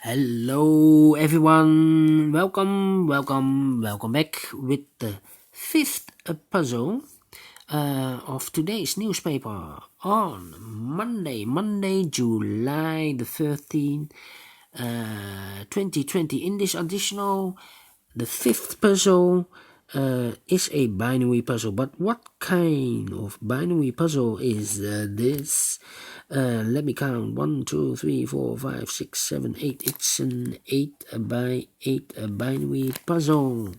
Hello everyone, welcome back with the fifth puzzle of today's newspaper on Monday, July the 13th, 2020. In this additional, the fifth puzzle is a binary puzzle, but what kind of binary puzzle is this? Let me count. 1, 2, 3, 4, 5, 6, 7, 8. It's an 8 by 8 binary puzzle.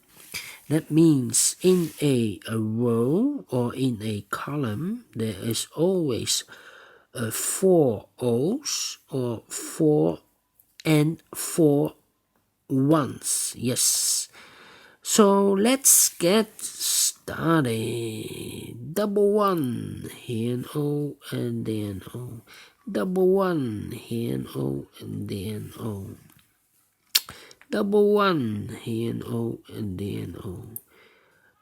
That means in a row or in a column, there is always 4 O's or 4 and 4 ones. Yes. So let's get started. Double one, here an O and then O. Double one, here an O and then O. Double one, here an O and then O.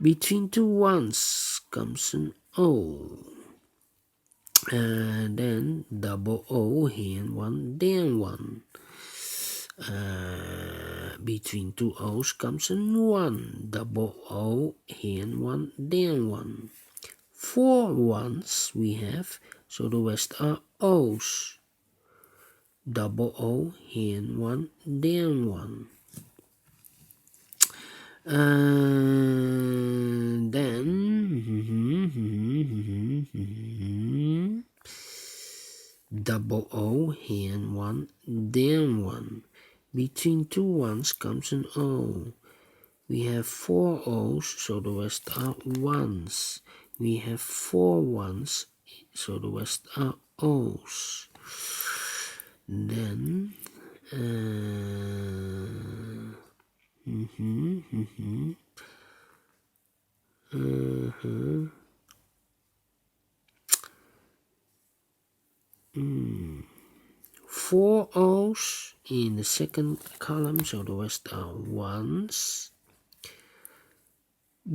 Between two ones comes an O. And then double O, here and one, then one. Between two O's comes a 1. Double O, here and 1, then 1. 4 ones we have, so the rest are O's. Double O, here and 1, then 1. Then double O, here and 1, then 1. Between two ones comes an O. We have 4 O's, so the rest are ones. We have 4 ones, so the rest are O's. Then, 4 O's in the second column, so the rest are ones.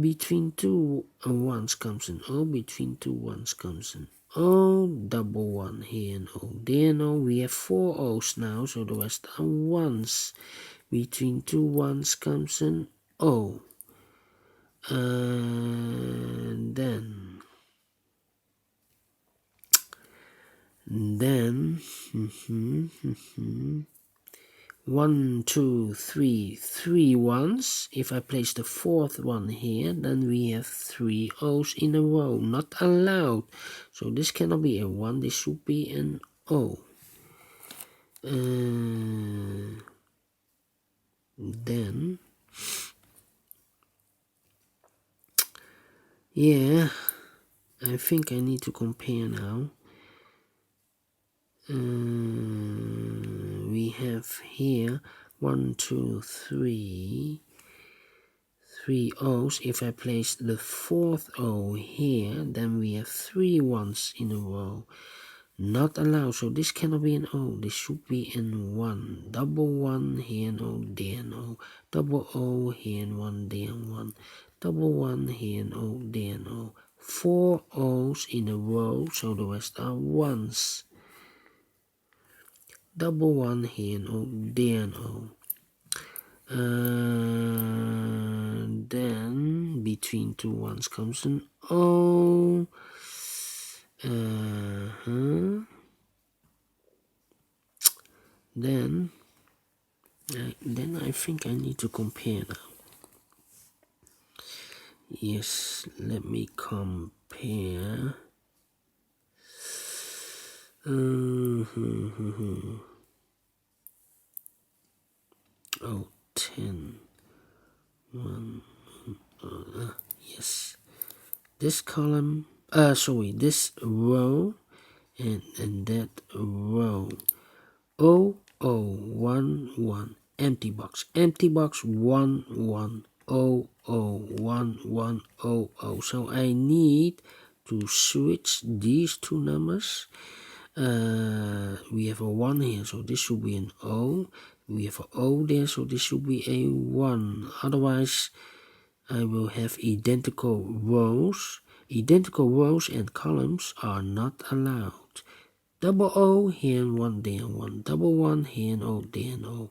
Between two ones comes an O, between two ones comes an O, double one, here and O, there and O. We have 4 O's now, so the rest are ones. Between two ones comes an O. And then 1, 2, 3, 3 ones. If I place the fourth one here, then we have 3 O's in a row. Not allowed. So this cannot be a 1, this should be an O. Then, yeah, I think I need to compare now. We have here 1, 2, 3 O's. If I place the fourth O here, then we have 3 ones in a row. Not allowed, so this cannot be an O. This should be an 1. Double 1, here and O, there and O. Double O, here and 1, there and 1. Double 1, here and O, there and O. 4 O's in a row, so the rest are ones. Double 1, here and O, there and O. Then between two ones comes an O. Then I think I need to compare now. Yes, let me compare. Oh, 10. 1. Yes. This column, this row and that row. O, 1, 1. Empty box, 1, 1. O, 1, 1, O. So I need to switch these two numbers. We have a 1 here, so this should be an O. We have an O there, so this should be a 1. Otherwise, I will have identical rows. Identical rows and columns are not allowed. Double O, hen 1, then 1, double 1, hen O, then O.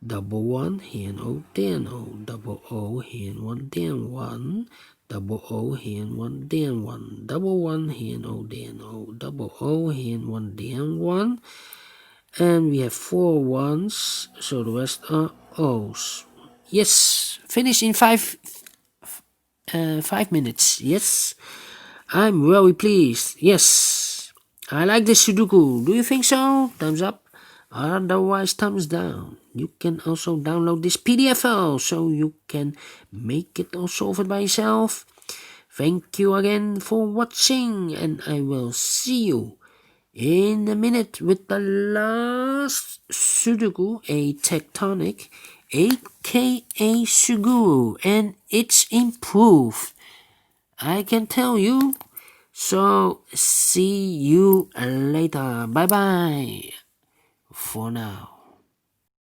Double 1, hen O, then O, double O, hen 1, then 1, double O, hen 1, then 1, double 1, hen O, then O, double O, hen 1, then 1, and we have 4 ones, so the rest are O's. Yes, finish in 5 minutes. Yes, I'm very pleased. Yes, I like this Sudoku. Do you think so? Thumbs up. Otherwise, thumbs down. You can also download this PDF file so you can make it or solve it by yourself. Thank you again for watching, and I will see you in a minute with the last Sudoku, a tectonic, aka Suguru, and it's improved, I can tell you. So see you later. Bye bye for now.